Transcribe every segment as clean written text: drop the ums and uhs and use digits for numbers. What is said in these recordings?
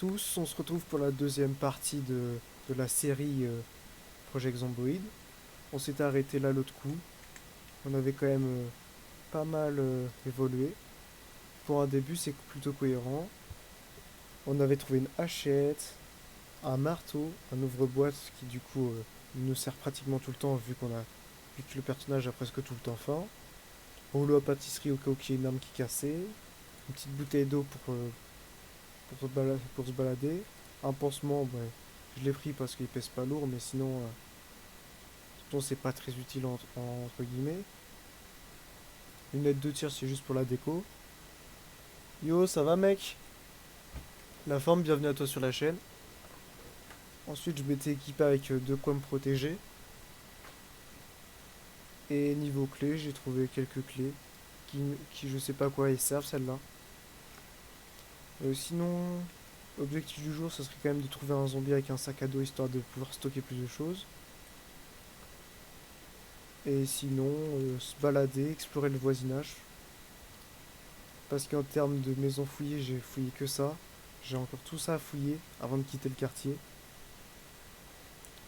tous, on se retrouve pour la deuxième partie de la série Project Zomboid. On s'était arrêté là l'autre coup. On avait quand même pas mal évolué. Pour un début, c'est plutôt cohérent. On avait trouvé une hachette, un marteau, un ouvre-boîte qui du coup nous sert pratiquement tout le temps vu que le personnage a presque tout le temps faim. Rouleau à pâtisserie au cas où il y ait une arme qui est cassée. Une petite bouteille d'eau pour se balader. Un pansement, ouais, je l'ai pris parce qu'il pèse pas lourd, mais sinon c'est pas très utile entre guillemets. Lunette de tir, c'est juste pour la déco. Yo, ça va mec? La forme, bienvenue à toi sur la chaîne. Ensuite, je m'étais équipé avec de quoi me protéger. Et niveau clés, j'ai trouvé quelques clés qui je sais pas à quoi elles servent celles-là. Sinon, objectif du jour, ça serait quand même de trouver un zombie avec un sac à dos histoire de pouvoir stocker plus de choses. Et sinon, se balader, explorer le voisinage. Parce qu'en termes de maisons fouillées, j'ai fouillé que ça. J'ai encore tout ça à fouiller avant de quitter le quartier.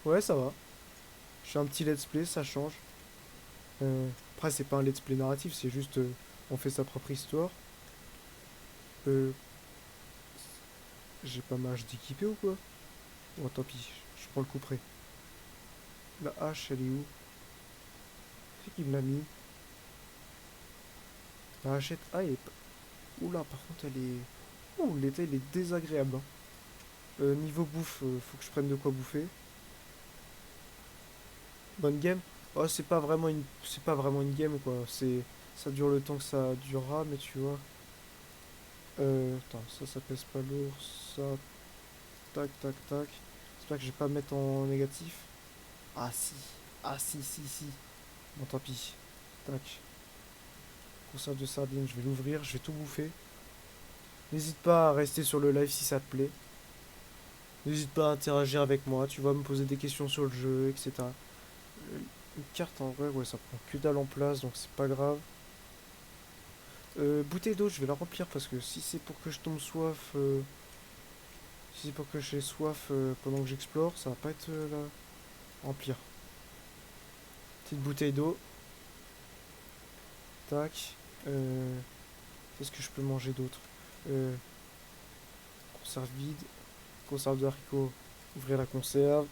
Ouais, ça va. Je fais un petit let's play, ça change. Après, c'est pas un let's play narratif, c'est juste on fait sa propre histoire. Euh, j'ai pas ma hache d'équipé ou quoi? Bon, tant pis, je prends le coup près. La hache, elle est où? C'est qui me l'a mis? La hachette. Ah, elle est pas. Oula, par contre, elle est. Ouh, l'état, il est désagréable, hein. Niveau bouffe, faut que je prenne de quoi bouffer. Bonne game. Oh, c'est pas vraiment une game quoi. Ça dure le temps que ça durera, mais tu vois. Attends, ça pèse pas lourd. Ça, tac, tac, tac. J'espère que je vais pas mettre en négatif. Ah si, ah si. Bon, tant pis. Tac. Conserve de sardines, je vais l'ouvrir, je vais tout bouffer. N'hésite pas à rester sur le live si ça te plaît. N'hésite pas à interagir avec moi, tu vas me poser des questions sur le jeu, etc. Une carte en vrai, ouais, ça prend que dalle en place, donc c'est pas grave. Bouteille d'eau, je vais la remplir parce que si c'est pour que je tombe soif, si c'est pour que j'ai soif pendant que j'explore, ça va pas être là. Remplir. Petite bouteille d'eau. Tac. Qu'est-ce que je peux manger d'autre? euh, Conserve vide. Conserve de haricots. Ouvrir la conserve.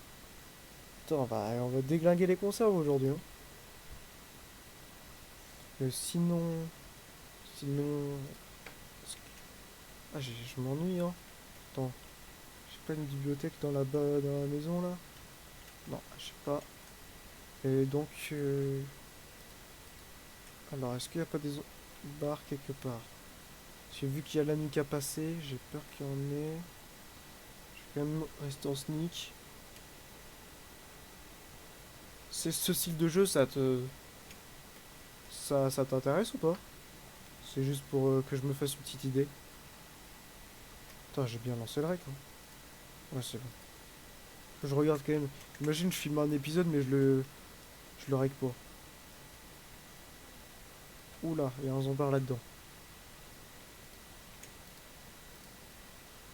Putain, on va déglinguer les conserves aujourd'hui, hein. Sinon. Sinon. Ah, je m'ennuie, hein. Attends. J'ai pas une bibliothèque dans la maison là? Non, je sais pas. Et donc, alors, est-ce qu'il n'y a pas des barres quelque part? J'ai vu qu'il y a la nuit qui a passé, j'ai peur qu'il y en ait. Je vais quand même rester en sneak. C'est ce style de jeu, ça t'intéresse ou pas? C'est juste pour que je me fasse une petite idée. Putain, j'ai bien lancé le rec, hein. Ouais, c'est bon. Je regarde quand même. Imagine, je filme un épisode, mais je le rec pas. Oula, il y a un zombard là-dedans.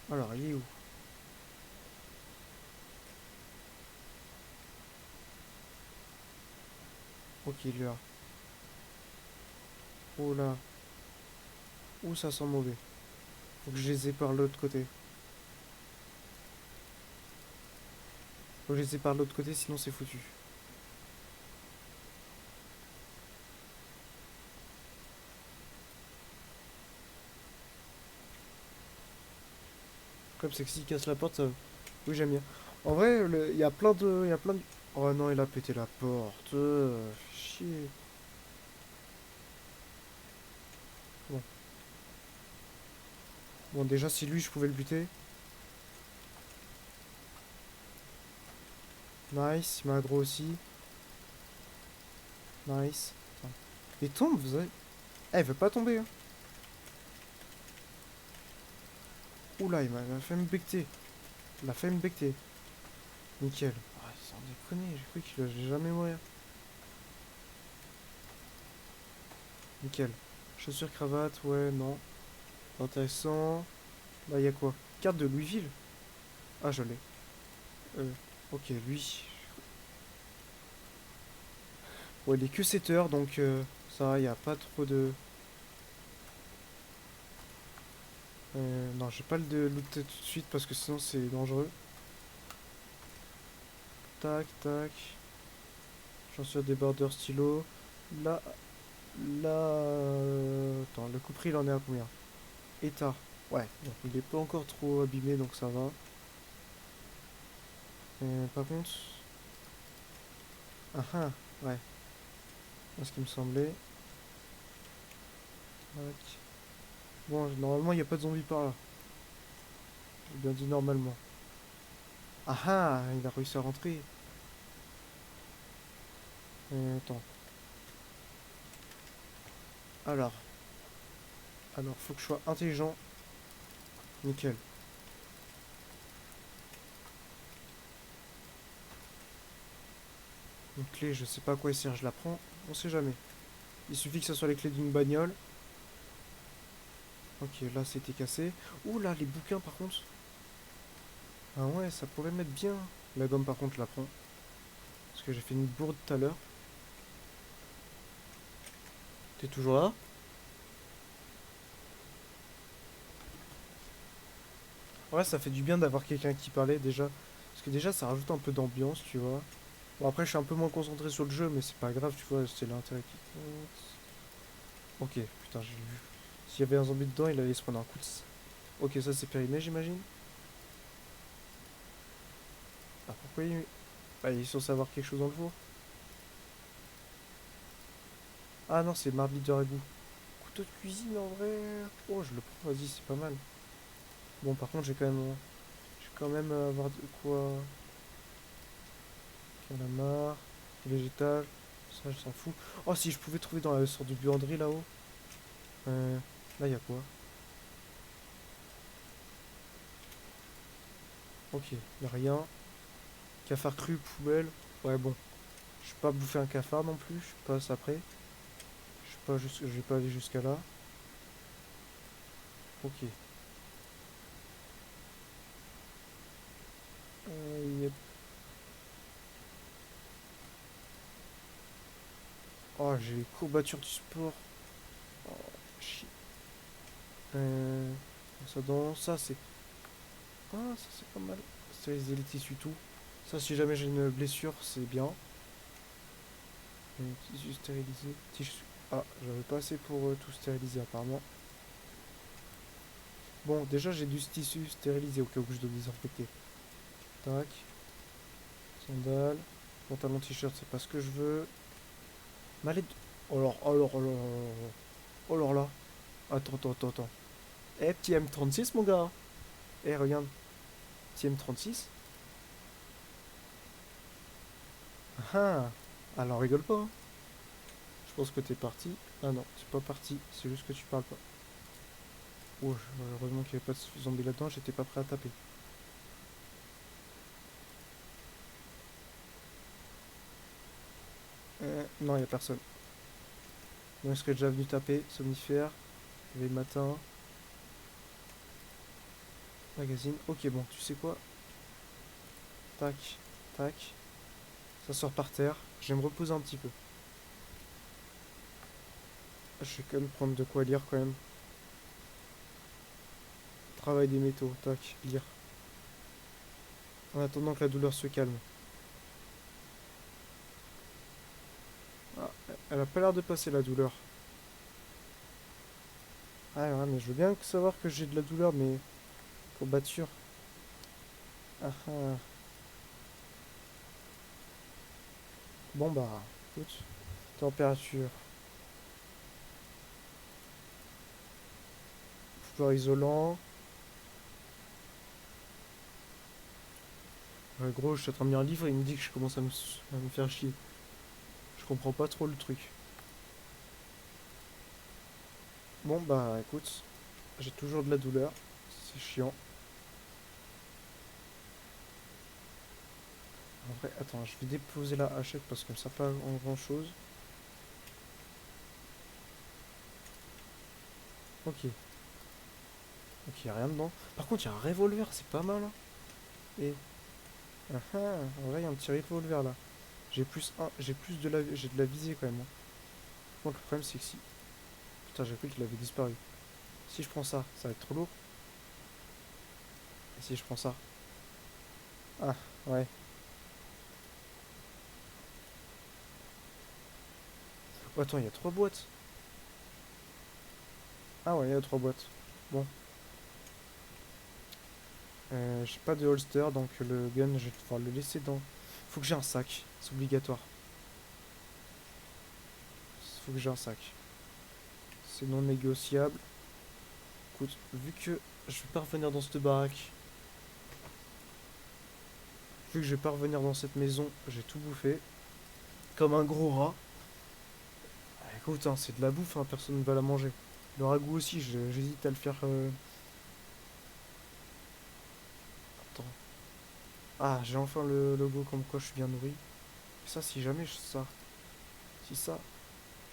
Alors, il est où? Ok, il est là. Oh là. Ouh, ça sent mauvais. Faut que je les ai par l'autre côté. Faut que je les ai par l'autre côté, sinon c'est foutu. Le problème, c'est que s'il casse la porte, ça. Oui, j'aime bien. En vrai, il y a plein de. Il y a plein de. Oh non, il a pété la porte. Chier. Bon. Bon, déjà, si lui, je pouvais le buter. Nice. Il m'a aggro aussi. Nice. Attends. Il tombe, vous savez. Eh, il veut pas tomber, hein. Oula, il m'a fait me becter. Il a fait me becter. Nickel. Ah, sans déconner, j'ai cru qu'il allait jamais mourir. Nickel. Chaussures, cravate, ouais, non. Intéressant. Là, il y a quoi? Carte de Louisville. Ah, je l'ai. Ok, lui. Bon, il est que 7 heures, donc ça va, y a pas trop de... non, j'ai pas le de looter tout de suite parce que sinon c'est dangereux. Tac, tac. J'en suis des border stylo. Là, là... attends, le coup prix, il en est à combien? État. Ouais, bon, il est pas encore trop abîmé, donc ça va. Par contre... Ah ah, ouais. C'est ce qui me semblait. Tac. Bon, normalement, il n'y a pas de zombies par là. J'ai bien dit normalement. Ah ah, il a réussi à rentrer. Attends. Alors, faut que je sois intelligent. Nickel. Une clé, je sais pas à quoi elle sert, je la prends. On sait jamais. Il suffit que ce soit les clés d'une bagnole. Ok, là c'était cassé. Ouh là, les bouquins par contre. Ah ouais, ça pourrait mettre bien. La gomme par contre, je la prends. Parce que j'ai fait une bourde tout à l'heure. T'es toujours là? Ouais, ça fait du bien d'avoir quelqu'un qui parlait déjà. Parce que déjà, ça rajoute un peu d'ambiance, tu vois. Bon, après, je suis un peu moins concentré sur le jeu, mais c'est pas grave, tu vois, c'est l'intérêt qui compte. Ok, putain, j'ai vu. S'il y avait un zombie dedans, il allait se prendre un coup de... Ok, ça c'est périmé, j'imagine. Ah, pourquoi il... Ah, il est censé avoir quelque chose dans le four. Ah non, c'est marmite de ragoût. Couteau de cuisine, en vrai... Oh, je le prends, vas-y, c'est pas mal. Bon, par contre, je vais quand même avoir de quoi... Calamar, végétal, ça, je s'en fous. Oh, si je pouvais trouver dans la sorte de buanderie, là-haut. Euh, là, il y a quoi? Ok, y a rien. Cafard cru, poubelle. Ouais, bon. Je vais pas bouffer un cafard non plus, je passe après. Je vais pas aller jusqu'à là. Ok. Yep. Oh, j'ai les courbatures du sport. Oh, chier. Euh, ça c'est... Ah, ça c'est pas mal. Stériliser les tissus tout. Ça, si jamais j'ai une blessure, c'est bien. Tissu stérilisé. Ah, j'avais pas assez pour tout stériliser apparemment. Bon, déjà j'ai du tissu stérilisé au cas où je dois désinfecter. Tac. Sandales. Pantalon t-shirt, c'est pas ce que je veux. Mallette. Oh là, oh là, oh là, oh là là. Attends, attends, attends, attends. Eh, petit M36, mon gars. Eh, regarde. Petit M36. Ah, alors rigole pas, hein. Je pense que t'es parti. Ah non, c'est pas parti. C'est juste que tu parles pas. Oh, heureusement qu'il n'y avait pas de zombie là-dedans. J'étais pas prêt à taper. Non, il y a personne. Non, il serait déjà venu taper. Somnifère. Réveil matin. Magazine. Ok, bon, tu sais quoi? Tac, tac. Ça sort par terre. Je vais me reposer un petit peu. Je vais quand même prendre de quoi lire quand même. Travail des métaux. Tac, lire. En attendant que la douleur se calme. Ah, elle a pas l'air de passer la douleur. Ah ouais, mais je veux bien savoir que j'ai de la douleur, mais courbature. Ah ah. Bon bah, écoute. Température. Pouvoir isolant. Gros, je suis en train de lire un livre et il me dit que je commence à me faire chier. Je comprends pas trop le truc. Bon bah écoute, j'ai toujours de la douleur. C'est chiant. En vrai, attends, je vais déposer la hachette parce que ça pas en grand chose. Ok. Donc il y a rien dedans. Par contre, il y a un revolver, c'est pas mal, hein. Et. Ah ah, en vrai, il y a un petit revolver là. J'ai plus un, j'ai plus de la, j'ai de la visée quand même, hein. Par contre, le problème, c'est que si. Putain, j'ai cru qu'il avait disparu. Si je prends ça, ça va être trop lourd. Et si je prends ça. Ah, ouais. Oh, attends, il y a trois boîtes. Ah ouais, il y a trois boîtes. Bon. J'ai pas de holster, donc le gun, je vais devoir le laisser dans. Faut que j'ai un sac, c'est obligatoire. Faut que j'ai un sac. C'est non négociable. Écoute, vu que je vais pas revenir dans cette baraque, vu que je vais pas revenir dans cette maison, j'ai tout bouffé. Comme un gros rat. Ah, écoute, hein, c'est de la bouffe, hein, personne ne va la manger. Le ragoût aussi, j'hésite à le faire. Attends. Ah, j'ai enfin le logo comme quoi je suis bien nourri. Et ça, si jamais ça. Si ça,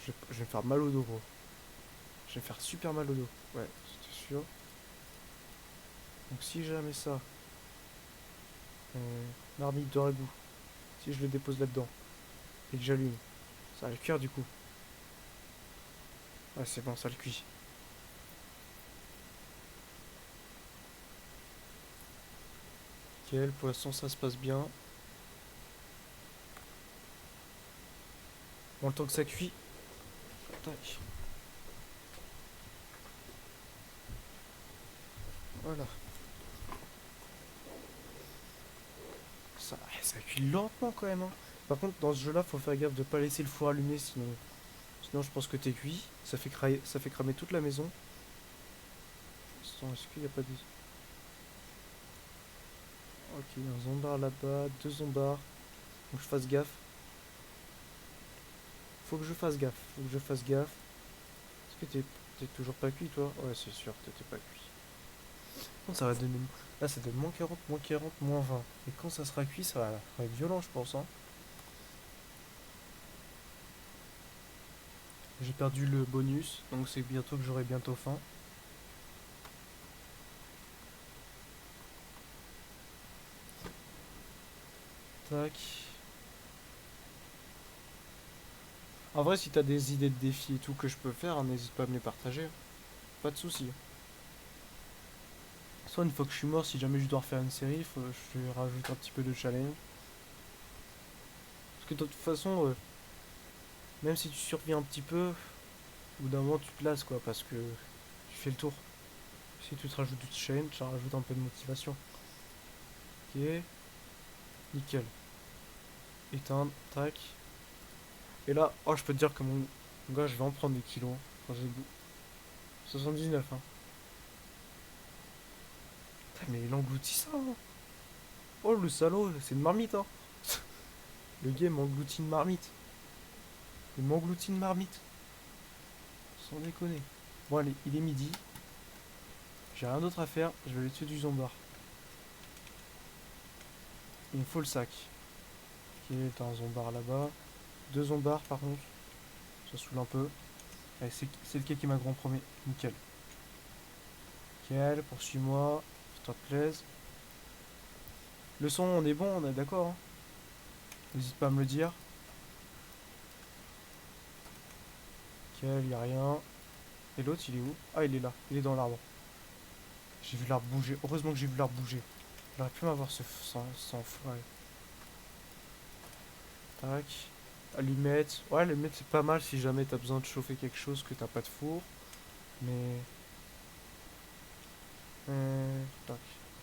je vais me faire mal au dos, gros. Je vais me faire super mal au dos. Ouais, c'était sûr. Donc si jamais ça, marmite de ragoût, si je le dépose là-dedans et que j'allume, ça va le cuire du coup. Ouais, c'est bon, ça le cuit. Quel poisson, ça se passe bien. Bon, le temps que ça cuit, tac, voilà. Ça cuit lentement quand même, hein. Par contre, dans ce jeu-là, faut faire gaffe de pas laisser le four allumé, sinon je pense que t'es cuit. Ça fait cramer toute la maison. Attends, est-ce qu'il n'y a pas de... Ok, il y a un zombard là-bas, deux zombards. Faut que je fasse gaffe. Faut que je fasse gaffe. Faut que je fasse gaffe. Est-ce que t'es toujours pas cuit, toi? Ouais, c'est sûr, t'étais pas cuit. Bon, ça va donner... Là, ça donne -40, -20. Et quand ça sera cuit, ça va être violent, je pense, hein. J'ai perdu le bonus, donc c'est bientôt que j'aurai bientôt faim. Tac. En vrai, si t'as des idées de défis et tout que je peux faire, hein, n'hésite pas à me les partager, hein. Pas de soucis. Soit une fois que je suis mort, si jamais je dois refaire une série, je rajoute un petit peu de challenge. Parce que de toute façon, même si tu survis un petit peu, au bout d'un moment tu te lasses quoi, parce que tu fais le tour. Si tu te rajoutes du challenge, ça rajoute un peu de motivation. Ok, nickel. Éteindre, tac. Et là, oh, je peux te dire que mon gars, je vais en prendre des kilos, hein, quand j'ai le goût. 79, hein. Putain, mais il engloutit ça, hein. Oh, le salaud, c'est une marmite, hein. Le game engloutit une marmite. Il m'engloutit une marmite. Sans déconner. Bon, allez, il est midi. J'ai rien d'autre à faire. Je vais aller tuer du zombard. Il me faut le sac. Ok, t'as un zombard là-bas. Deux zombards, par contre. Ça saoule un peu. Allez, c'est lequel qui m'a grand promis. Nickel. Nickel, poursuis-moi. Fais-toi plaise. Le son, on est bon, on est d'accord, hein. N'hésite pas à me le dire. Nickel, y a rien. Et l'autre, il est où? Ah, il est là. Il est dans l'arbre. J'ai vu l'arbre bouger. Heureusement que j'ai vu l'arbre bouger. Il aurait pu m'avoir sans foie. Tac. Allumette. Ouais, allumette, c'est pas mal si jamais t'as besoin de chauffer quelque chose que t'as pas de four. Mais. Tac.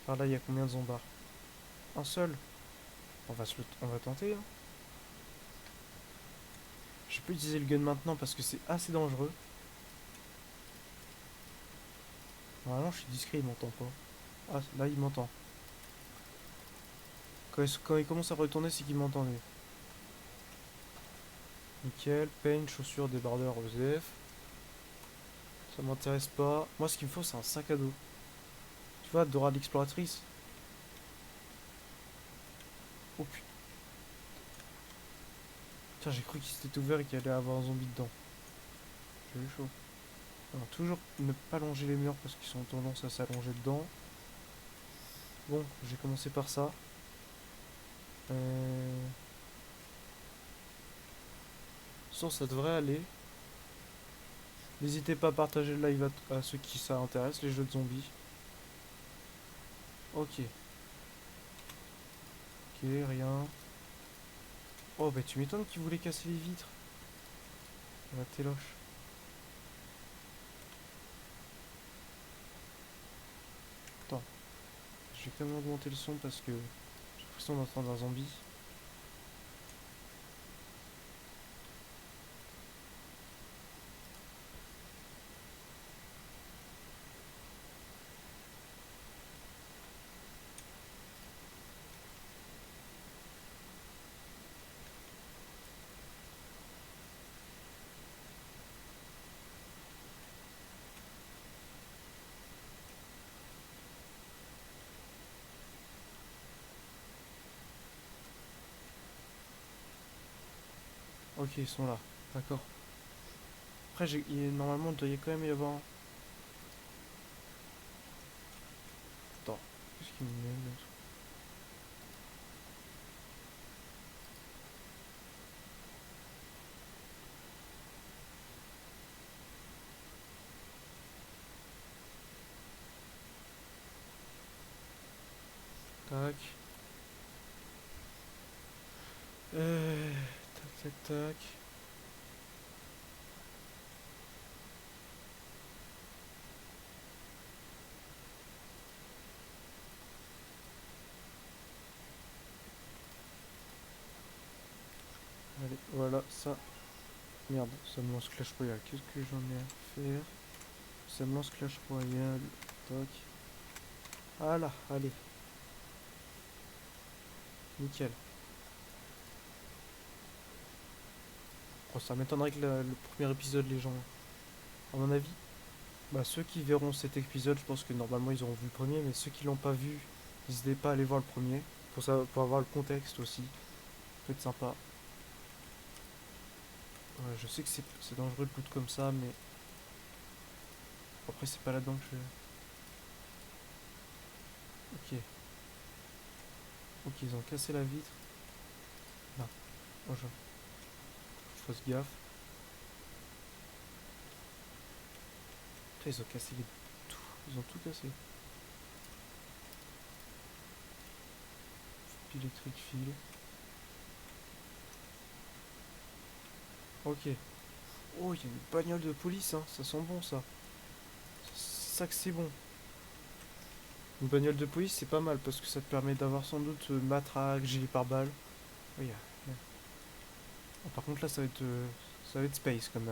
Par là, il y a combien de zombards? Un seul. On va tenter, hein. Je peux utiliser le gun maintenant parce que c'est assez dangereux. Normalement, je suis discret, il m'entend pas. Ah, là, il m'entend. Quand il commence à retourner, c'est qu'il m'entendait. Nickel. Paint, chaussures, débardeur, OZF. Ça m'intéresse pas. Moi, ce qu'il me faut, c'est un sac à dos. Tu vois, Dora l'exploratrice. Oh putain. Tiens, j'ai cru qu'il s'était ouvert et qu'il allait avoir un zombie dedans. J'ai eu chaud. Alors, toujours ne pas longer les murs parce qu'ils ont tendance à s'allonger dedans. Bon, j'ai commencé par ça. Euh... Ça devrait aller. N'hésitez pas à partager le live à ceux qui ça intéresse, les jeux de zombies. Ok. Ok, rien. Oh, bah tu m'étonnes qu'ils voulaient casser les vitres. La téloche. Attends, je vais quand même augmenter le son parce que j'ai l'impression d'entendre un zombie. Ok, ils sont là. D'accord. Après, normalement, il doit quand même y avoir. Attends, qu'est-ce qu'il me met là? Tac. Tac, tac, tac. Allez, voilà, ça. Merde, ça me lance Clash Royale. Qu'est-ce que j'en ai à faire? Ça me lance Clash Royale. Tac. Voilà, allez. Nickel. Oh, ça m'étonnerait que le premier épisode, les gens. À mon avis, bah, ceux qui verront cet épisode, je pense que normalement ils auront vu le premier, mais ceux qui l'ont pas vu, n'hésitez pas à aller voir le premier. Pour avoir le contexte aussi. Ça peut être sympa. Ouais, je sais que c'est dangereux de loot comme ça, mais après c'est pas là-dedans que je. Ok. Ok, ils ont cassé la vitre. Là. Oh, je fasse gaffe. Putain, ils ont cassé tout. Ils ont tout cassé. Électrique file. Ok. Oh, il y a une bagnole de police, hein. Ça sent bon, ça. C'est ça que c'est bon. Une bagnole de police, c'est pas mal parce que ça te permet d'avoir sans doute matraque, gilet pare-balles. Oh, oh, par contre, là, ça va être space comme.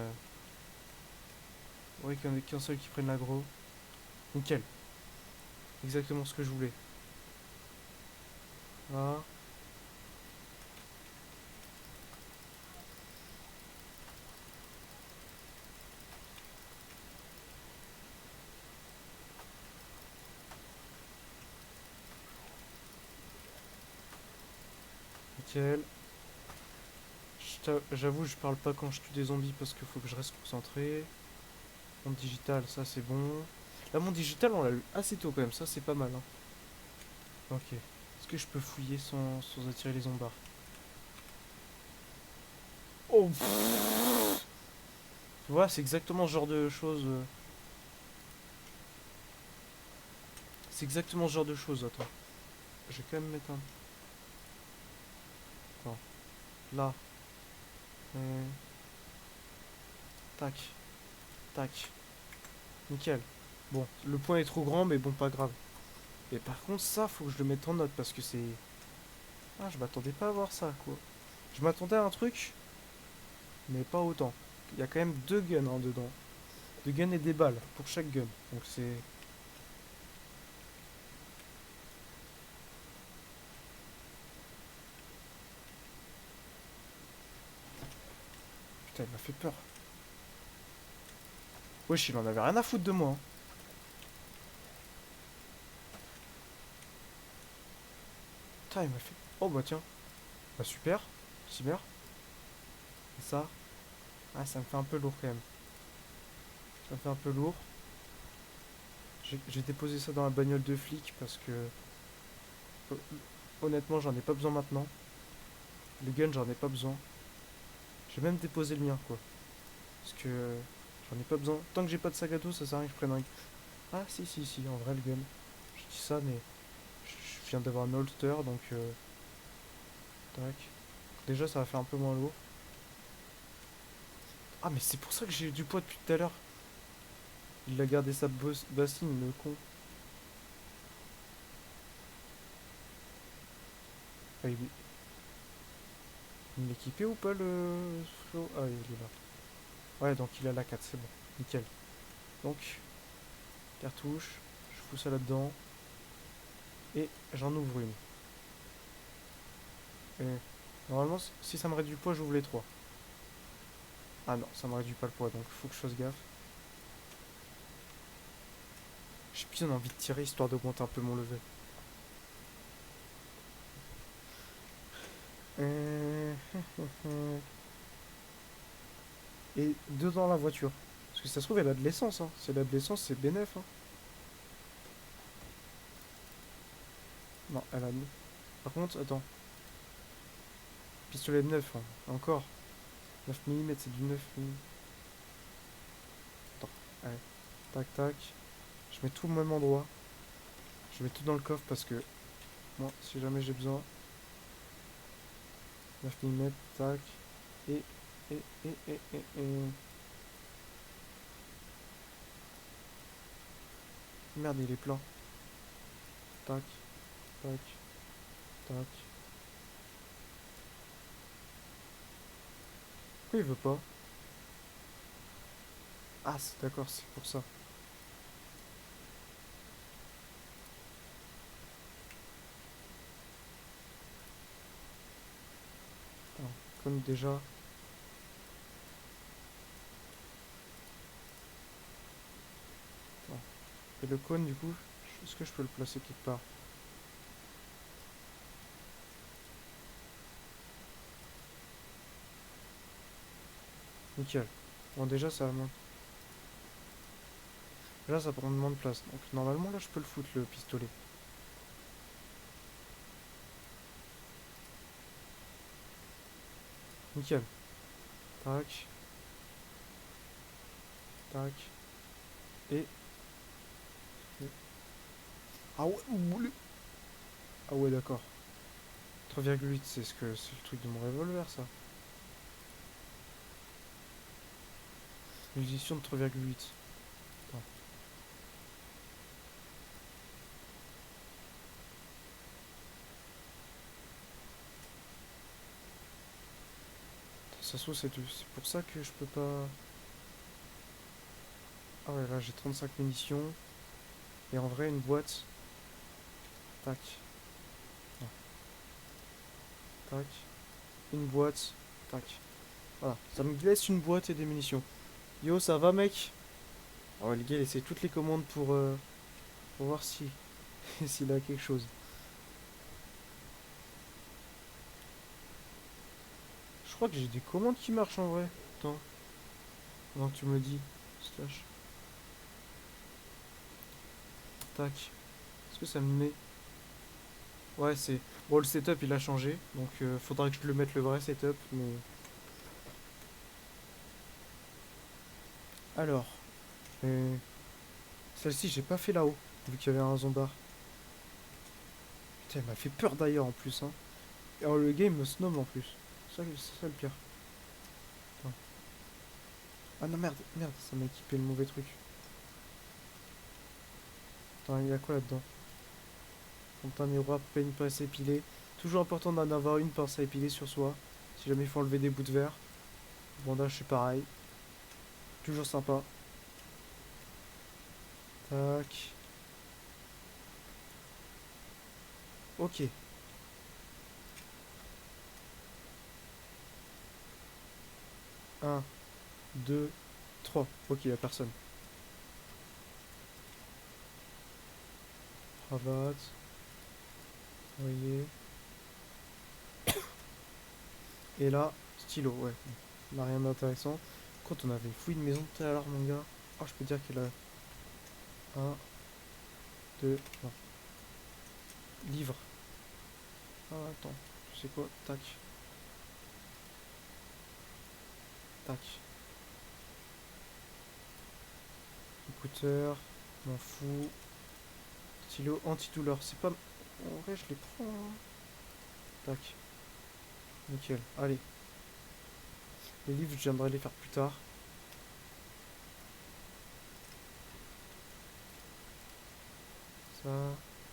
Ouais, qu'il y en ait qu'un seul qui prenne l'aggro. Nickel. Exactement ce que je voulais. Là. Nickel. J'avoue, je parle pas quand je tue des zombies parce qu'il faut que je reste concentré. Monde digital, ça c'est bon. La monde digital, on l'a eu assez tôt quand même, ça c'est pas mal, hein. Ok. Est-ce que je peux fouiller sans attirer les zombards? Oh pff. Tu vois, c'est exactement ce genre de choses. C'est exactement ce genre de choses, attends. Je vais quand même mettre un. Attends. Là. Euh, Tac. Tac. Nickel. Bon, le point est trop grand, mais bon, pas grave. Et par contre, ça, faut que je le mette en note parce que c'est. Ah, je m'attendais pas à voir ça, quoi. Je m'attendais à un truc, mais pas autant. Il y a quand même deux guns hein, dedans. Deux guns et des balles pour chaque gun. Donc c'est. Putain, il m'a fait peur. Wesh, il en avait rien à foutre de moi, hein. Putain, il m'a fait. Oh bah tiens. Bah super. Cyber. Et ça. Ah, ça me fait un peu lourd quand même. Ça fait un peu lourd. J'ai déposé ça dans la bagnole de flic parce que honnêtement j'en ai pas besoin maintenant. Le gun j'en ai pas besoin. J'ai même déposé le mien quoi. Parce que j'en ai pas besoin. Tant que j'ai pas de sac à dos, ça sert à rien que je prenne un. Ah si si si, en vrai le gun. Je dis ça mais je viens d'avoir un holster donc tac. Déjà ça va faire un peu moins lourd. Ah mais c'est pour ça que j'ai eu du poids depuis tout à l'heure. Il a gardé sa bassine, le con. Ah, il est équipé ou pas le flow? Ah il est là. Ouais donc il a la 4, c'est bon. Nickel. Donc, cartouche, je fous ça là-dedans. Et j'en ouvre une. Et normalement, si ça me réduit le poids, j'ouvre les trois. Ah non, ça me réduit pas le poids, donc faut que je fasse gaffe. J'ai bien envie de tirer histoire d'augmenter un peu mon level. Euh, Et dedans la voiture. Parce que ça se trouve, elle a de l'essence. Hein. Si elle a de l'essence, c'est bénef. Hein. Non, elle a. Par contre, attends. Pistolet de 9. Hein. Encore. 9 mm, c'est du 9 mm. Attends. Allez. Tac, tac. Je mets tout au même endroit. Je mets tout dans le coffre parce que moi, si jamais j'ai besoin. 9 mm, tac. Et, et. Merde, il est plein. Tac, tac, tac. Pourquoi il veut pas? Ah, d'accord, c'est pour ça. Attends, comme déjà. Attends. Et le cône, du coup, est-ce que je peux le placer quelque part? Nickel. Bon, déjà, ça manque. Là, ça prend moins de place. Donc, normalement, là, je peux le foutre, le pistolet. Nickel. Tac, tac. Et. Ah ouais, ah ouais, d'accord. 3,8, c'est le truc de mon revolver, ça. Munition de 3,8. Attends. Ça se trouve, c'est pour ça que je peux pas. Ah ouais, là, j'ai 35 munitions. Et en vrai, une boîte. Tac. Non, tac. Une boîte. Tac. Voilà. Ça me laisse une boîte et des munitions. Yo, ça va, mec? Oh, le gars, il essaie toutes les commandes pour voir si s'il a quelque chose. Je crois que j'ai des commandes qui marchent en vrai. Attends. Avant que tu me le dis. Slash. Tac. Est-ce que ça me met. Ouais, c'est. Bon, le setup il a changé. Donc, faudra que je le mette le vrai setup. Mais. Alors. euh, Celle-ci, j'ai pas fait là-haut. Vu qu'il y avait un zombard. Putain, elle m'a fait peur d'ailleurs en plus. Hein. Et alors, le game me snob en plus. C'est ça le pire. Attends. Ah non, merde, merde, ça m'a équipé le mauvais truc. Attends, il y a quoi là-dedans? Quand un miroir, pas une pince à épiler. Toujours important d'en avoir une pince à épiler sur soi. Si jamais il faut enlever des bouts de verre. Bandage, c'est pareil. Toujours sympa. Tac. Ok. Un, 2, 3. Ok, y a personne. Cravate. Voyez. Et là, stylo, ouais. On n'a rien d'intéressant. Quand on avait fouillé une maison tout à l'heure, mon gars. Oh, je peux dire qu'elle a... Un, deux... Non. Livre. Ah, attends. Tu sais quoi? Tac. Tac. Écouteur. M'en fous. Stylo antidouleur. C'est pas... En vrai, je les prends, hein. Tac. Nickel. Allez. Les livres, je viendrai les faire plus tard. Ça.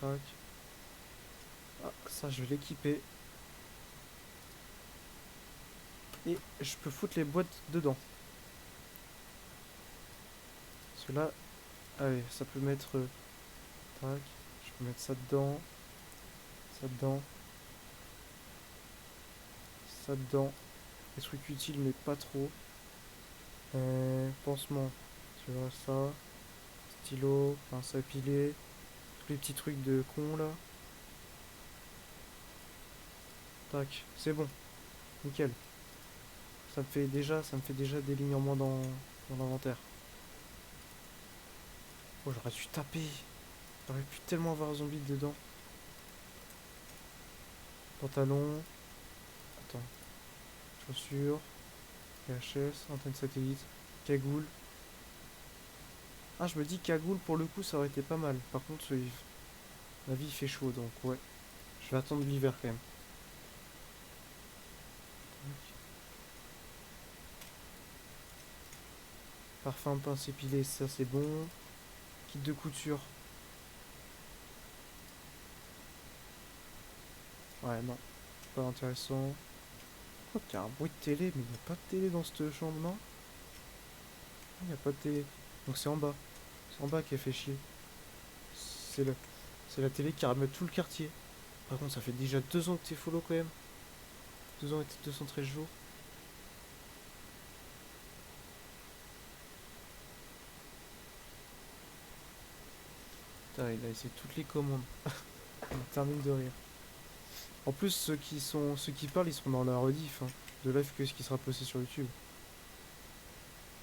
Tac. Ah, ça, je vais l'équiper. Et je peux foutre les boîtes dedans. Parce que là... Allez, ça peut mettre... tac. Je peux mettre ça dedans. Ça dedans. Ça dedans. Des trucs utiles, mais pas trop. Pansement. Tu vois ça. Stylo. Pince à piler. Tous les petits trucs de con là. Tac. C'est bon. Nickel. Ça me fait déjà des lignes en moins dans l'inventaire. Oh, j'aurais dû taper. J'aurais pu tellement avoir un zombie dedans. Pantalon. Attends. Chaussures. VHS. Antenne satellite. Cagoule. Ah, je me dis cagoule pour le coup, ça aurait été pas mal. Par contre, la vie il fait chaud donc ouais. Je vais attendre l'hiver quand même. Parfum, pince épilé, ça c'est bon. Kit de couture. Ouais, non. Pas intéressant. Oh, qu'il y a un bruit de télé, mais il n'y a pas de télé dans cette chambre, non? Il n'y a pas de télé. Donc c'est en bas. C'est en bas qui a fait chier. C'est le... c'est la télé qui ramène tout le quartier. Par contre, ça fait déjà 2 ans que t'es follow quand même. 2 ans et 213 jours. Putain, il a essayé toutes les commandes. Il termine de rire. En plus, ceux qui parlent, ils seront dans la rediff hein, de live que ce qui sera posté sur YouTube.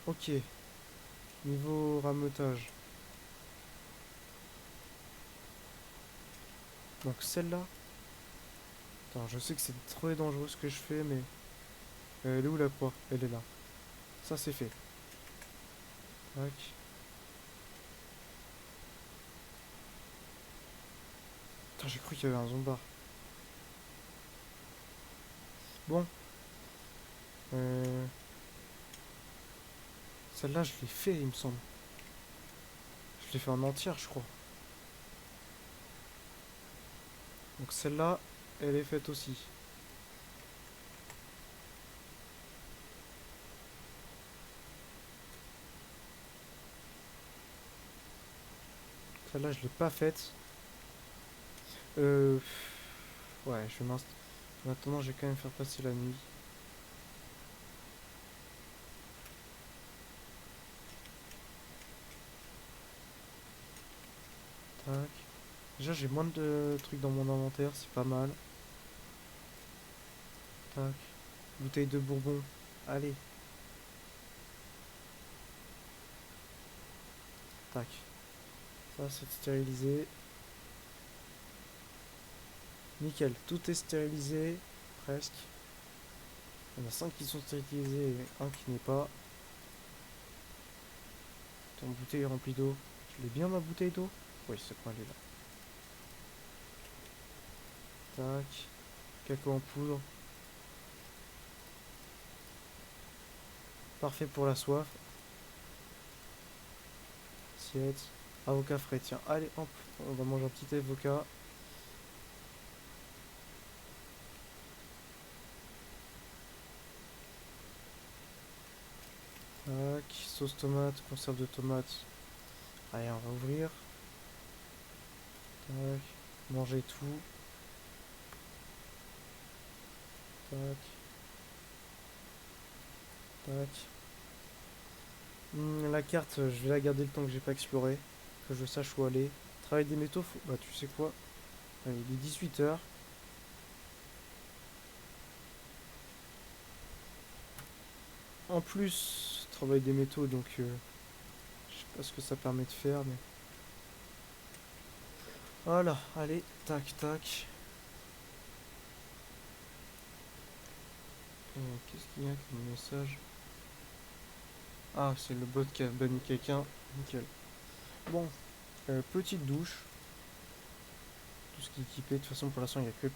Ok. Niveau rameutage. Donc celle-là. Attends, je sais que c'est trop dangereux ce que je fais, mais... elle est où la croix? Elle est là. Ça c'est fait. Tac. Putain, j'ai cru qu'il y avait un zombard. Bon. Euh... Celle-là, je l'ai fait, il me semble. Je l'ai fait en entière, je crois. Donc celle-là, elle est faite aussi. Celle-là, je l'ai pas faite. Euh... Ouais, je vais m'installer. Maintenant, je vais quand même faire passer la nuit. Tac. Déjà, j'ai moins de trucs dans mon inventaire, c'est pas mal. Tac. Bouteille de bourbon. Allez. Tac. Ça, c'est stérilisé. Nickel. Tout est stérilisé. Presque. Il y en a 5 qui sont stérilisés et un qui n'est pas. Ton bouteille est remplie d'eau. Je l'ai bien ma bouteille d'eau? Oui, c'est quoi, elle est là. Tac. Cacao en poudre. Parfait pour la soif. Assiette. Avocat frais, tiens. Allez, hop. On va manger un petit avocat. Tac. Sauce tomate, conserve de tomates. Allez, on va ouvrir. Tac. Manger tout. Tac. Tac. La carte, je vais la garder le temps que j'ai pas exploré. Que je sache où aller. Travail des métaux, bah tu sais quoi. Allez, il est 18 h. En plus, travail des métaux, donc pas ce que ça permet de faire, mais... Voilà, allez, tac, tac. Qu'est-ce qu'il y a comme message? Ah, c'est le bot qui a banni quelqu'un. Nickel. Bon, petite douche. Tout ce qui est équipé. De toute façon, pour l'instant, il n'y a que...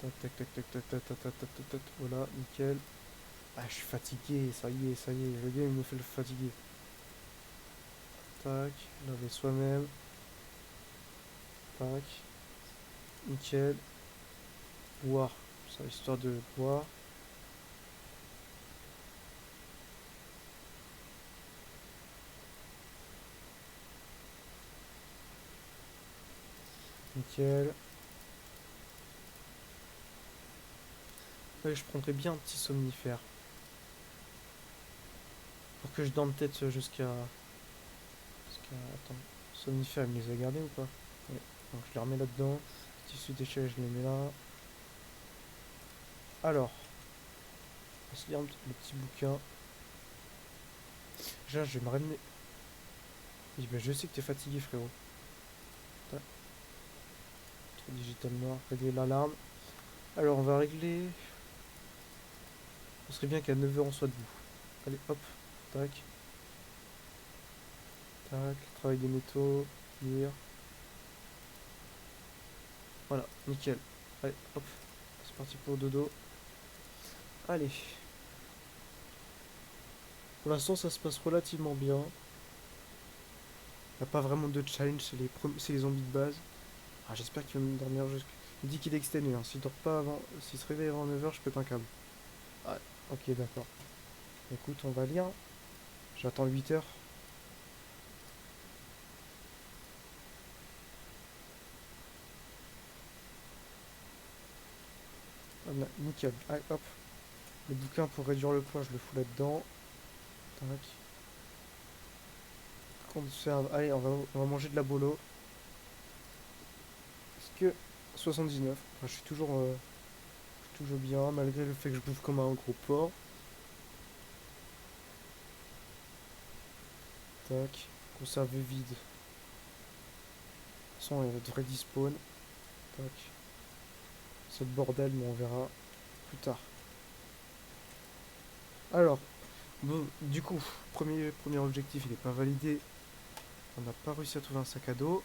Tac, tac, tac, tac, tac, tac, tac, tac, tac, tac, tac. Voilà, nickel. Ah, je suis fatigué, ça y est, ça y est. Le game, il me fait le fatiguer. Tac, laver soi-même. Tac, nickel. Boire. Ça, histoire de boire. Nickel. Ouais, je prendrais bien un petit somnifère. Pour que je dorme peut-être jusqu'à... Attends. Somnifère, il me les a gardés ou pas? Ouais. Donc je les remets là-dedans. Tissu déchets, je les mets là. Alors, on se lire le petit bouquin. Déjà, je vais me ramener. Oui, ben, je sais que t'es fatigué, frérot. Tac, trop digital noir. Régler l'alarme. Alors, on va régler. Ce serait bien qu'à 9h on soit debout. Allez, hop. Tac, tac. Travail des métaux. Lire. Voilà, nickel. Allez, hop. C'est parti pour le dodo. Allez. Pour l'instant, ça se passe relativement bien. Il n'y a pas vraiment de challenge, c'est les zombies de base. Ah, j'espère qu'il va me dormir jusqu'à... Il dit qu'il est exténué, hein. S'il dort pas avant... S'il se réveille avant 9h, je pète un câble. Ah, ok, d'accord. Écoute, on va lire. J'attends 8h. Ah, nickel. Allez, hop. Le bouquin pour réduire le poids, je le fous là-dedans. Tac. Conserve. Allez, on va manger de la bolo. Est-ce que 79. Enfin, je suis toujours bien, malgré le fait que je bouffe comme un gros porc. Tac. Conserve vide. De toute façon, elle devrait despawn. Tac. C'est le bordel, mais on verra plus tard. Alors, bon, du coup, premier objectif, il n'est pas validé. On n'a pas réussi à trouver un sac à dos.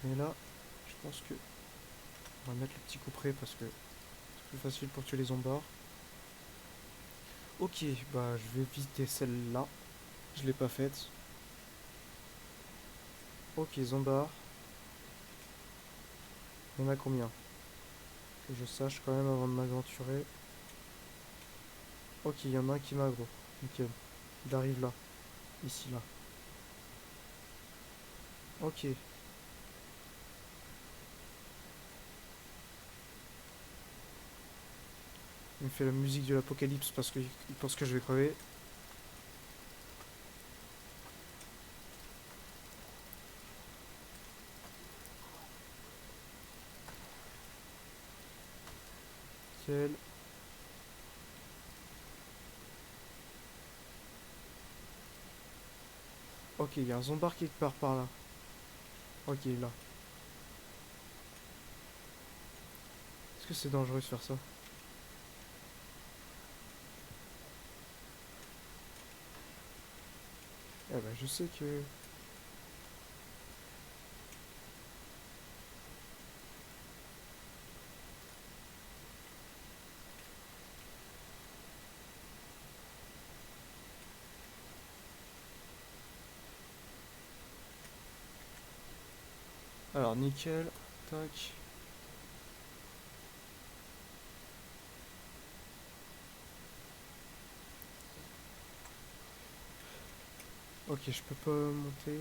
Mais là, je pense que on va mettre le petit couperet parce que c'est plus facile pour tuer les zombards. Ok, bah je vais visiter celle-là. Je l'ai pas faite. Ok, zombard. Il y en a combien? Que je sache quand même avant de m'aventurer. Ok, il y en a un qui m'aggro. Nickel. Il arrive là. Ici, là. Ok. Il me fait la musique de l'apocalypse parce qu'il pense que je vais crever. Nickel. Ok, il y a un zombard qui part par là. Ok, là. Est-ce que c'est dangereux de faire ça? Eh ben, je sais que... Alors, nickel. Tac. Ok, je peux pas monter.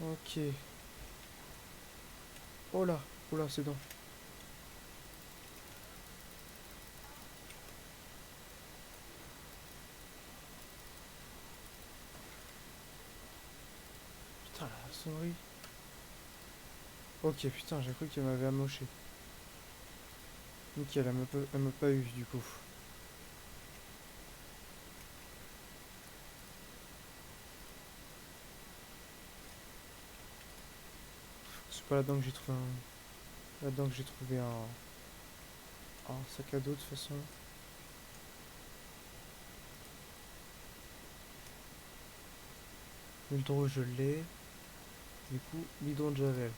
Ok. Oh là, oh là, c'est bon. Putain, la sonnerie. Ok, putain, j'ai cru qu'elle m'avait amoché. Nickel, elle m'a pas eu du coup. C'est pas là-dedans que j'ai trouvé un. Là-dedans que j'ai trouvé un sac à dos de toute façon. L'hydro, je l'ai. Du coup, bidon de javel.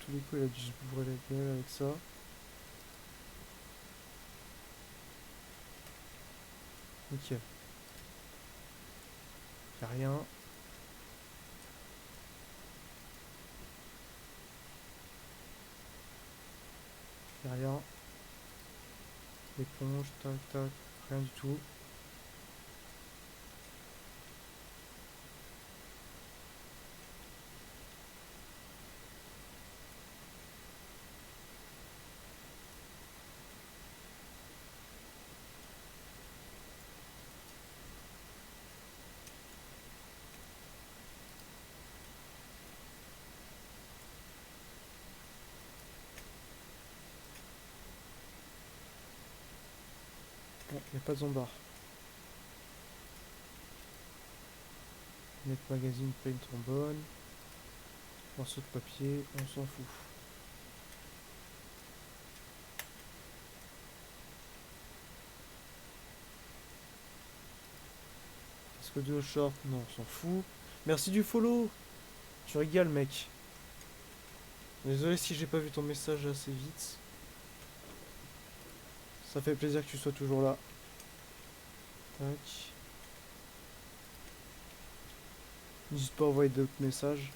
Tous les coups, il a dû se bourrer la gueule avec ça. Nickel. Y'a rien. Y'a rien. Éponge, tac, tac. Rien du tout. Bon, y'a pas de zombard. Net magazine, pas une trombone. Morceau de papier, on s'en fout. Est-ce que deux short? Non, on s'en fout. Merci du follow. Tu régales, mec. Désolé si j'ai pas vu ton message assez vite. Ça fait plaisir que tu sois toujours là. Tac. N'hésite pas à envoyer d'autres messages.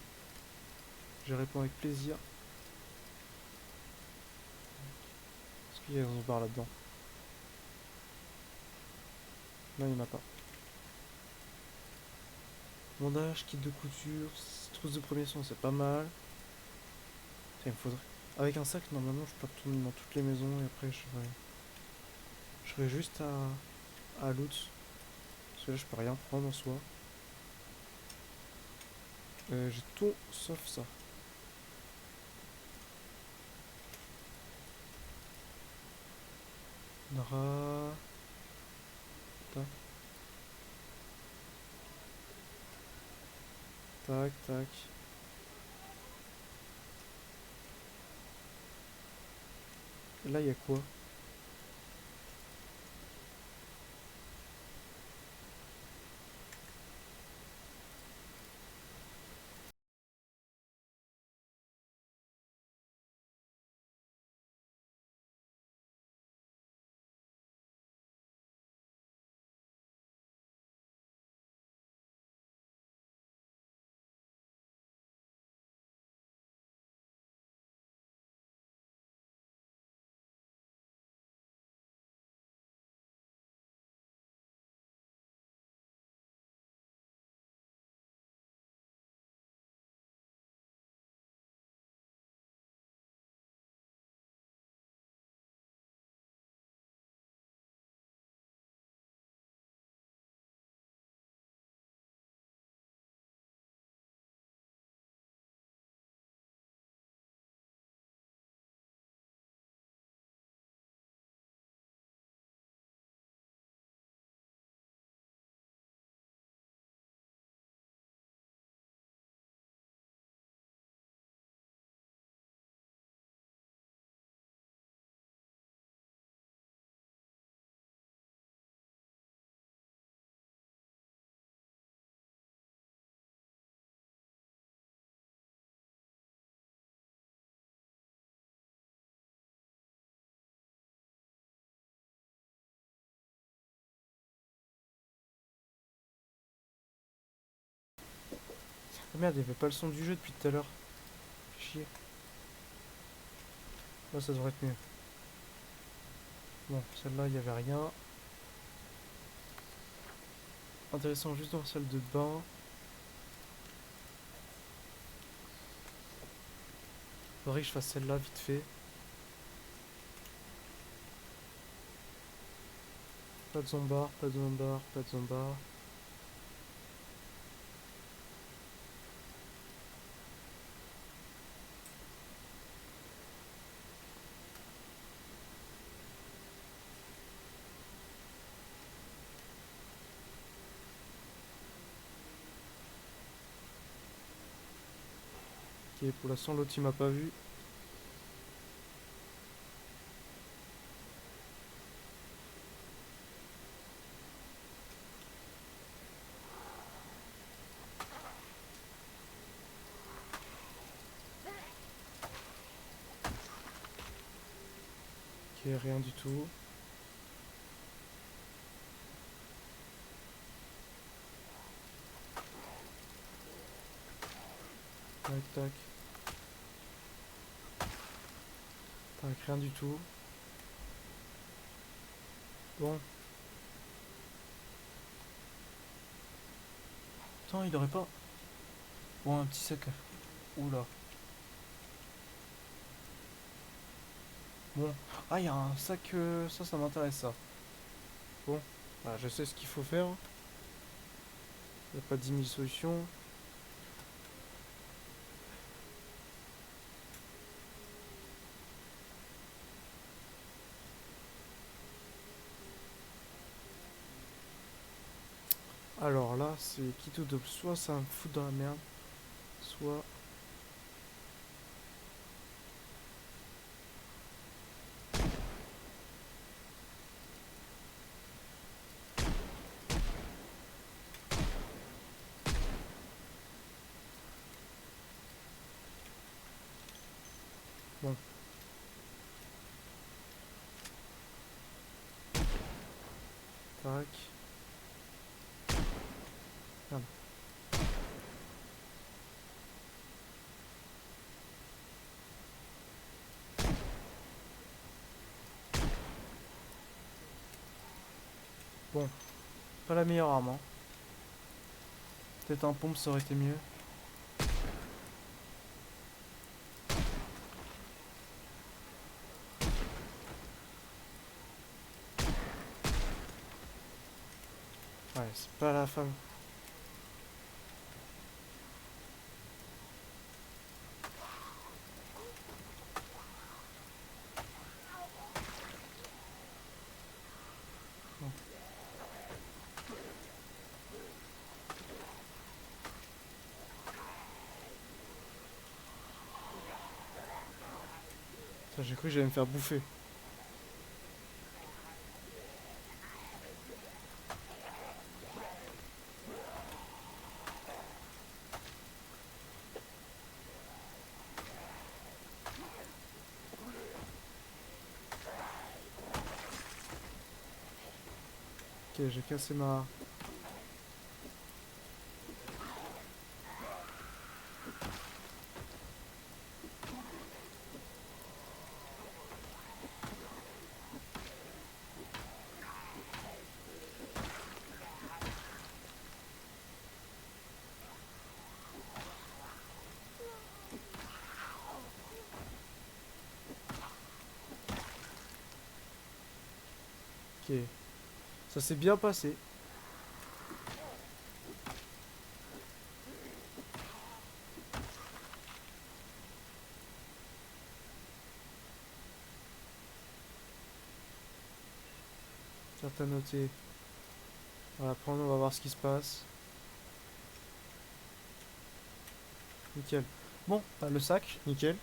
Je réponds avec plaisir. Est-ce qu'il y a un bar là-dedans? Non, il n'y en a pas. Bandage, kit de couture, trousse de premier soin, c'est pas mal. Putain, il me faudrait. Avec un sac, normalement, je peux retourner dans toutes les maisons et après, je serais juste à loot. Parce que là, je peux rien prendre en soi. J'ai tout sauf ça. Nara. Tac, tac, tac. Et là, il y a quoi? Ah merde, il n'y avait pas le son du jeu depuis tout à l'heure. Chier. Là, ça devrait être mieux. Bon, celle-là, il n'y avait rien. Intéressant, juste dans la salle de bain. Faudrait que je fasse celle-là vite fait. Pas de zombard, pas de zombard, pas de zombard. Ok, pour l'instant l'autre il m'a pas vu. Ok, rien du tout. Tac, tac. Tac, rien du tout. Bon. Attends, il aurait pas... Bon, un petit sac. Oula. Bon. Ah, il y a un sac... ça m'intéresse, ça. Bon. Bah, je sais ce qu'il faut faire. Il n'y a pas 10 000 solutions. Alors là, c'est qui tout double. Soit ça me fout dans la merde, soit... Bon. Tac. Merde. Bon. Pas la meilleure arme, hein. Peut-être un pompe, ça aurait été mieux. Ouais, c'est pas la femme. Bon. Ça, j'ai cru que j'allais me faire bouffer. Ok, j'ai cassé ma... Ok. Ça s'est bien passé. Certains notés. Voilà, prendre, on va voir ce qui se passe. Nickel. Bon, bah, le sac, nickel.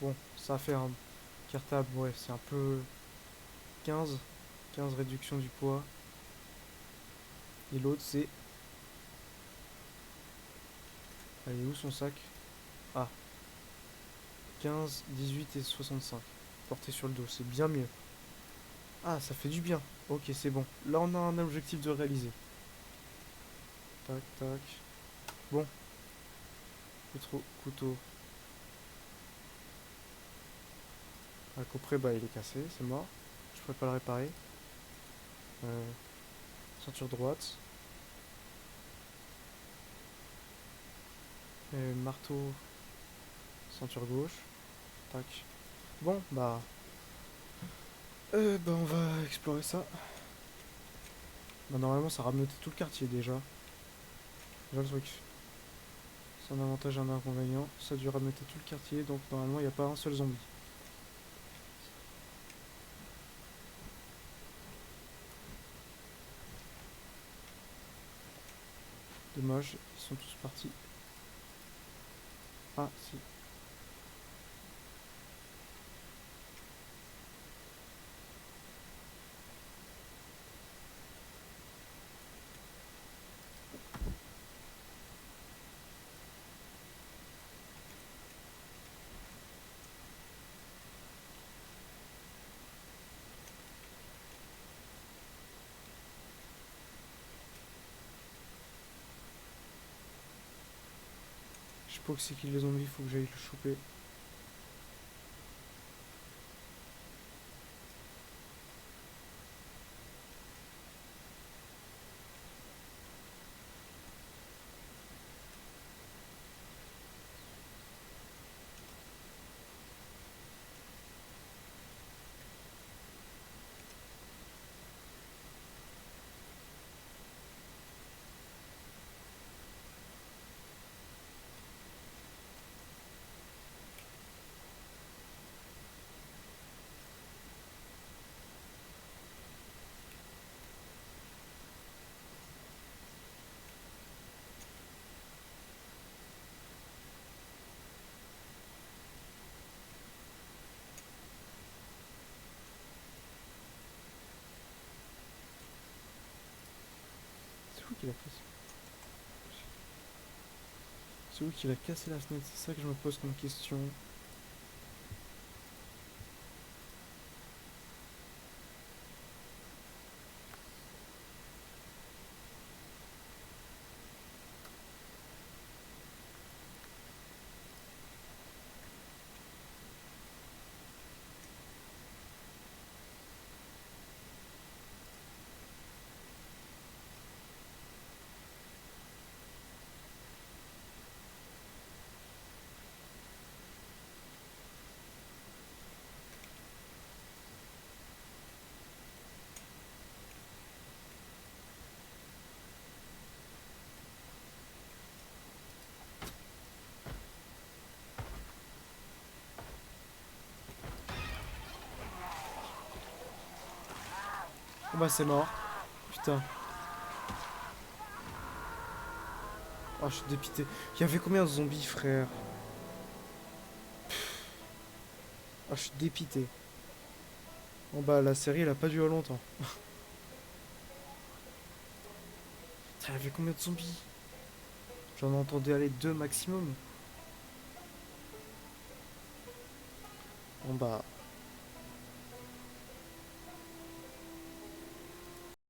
Bon, ça a fait un cartable, ouais, c'est un peu 15. 15 réduction du poids. Et l'autre, c'est... Elle est où son sac? Ah, 15, 18 et 65. Porté sur le dos, c'est bien mieux. Ah, ça fait du bien. Ok, c'est bon. Là, on a un objectif de réaliser. Tac, tac. Bon, couteau. Ah, le coffret, bah, il est cassé, c'est mort. Je pourrais pas le réparer. Euh, ceinture droite. Marteau. Ceinture gauche. Tac. Bon, bah on va explorer ça. Bah normalement ça rameuté tout le quartier déjà. Déjà le truc. C'est un avantage et un inconvénient. Ça a dû rameuter tout le quartier, donc normalement il n'y a pas un seul zombie. Dommage, ils sont tous partis. Ah si. Je sais pas que c'est qui les zombies, faut que j'aille le choper. C'est où qu'il a cassé? C'est où qu'il a cassé la fenêtre? C'est ça que je me pose comme question. Oh bah c'est mort. Putain. Oh je suis dépité. Il y avait combien de zombies frère? Ah je suis dépité. Bon bah la série elle a pas duré longtemps. Il y avait combien de zombies? J'en entendais aller deux maximum. Bon bah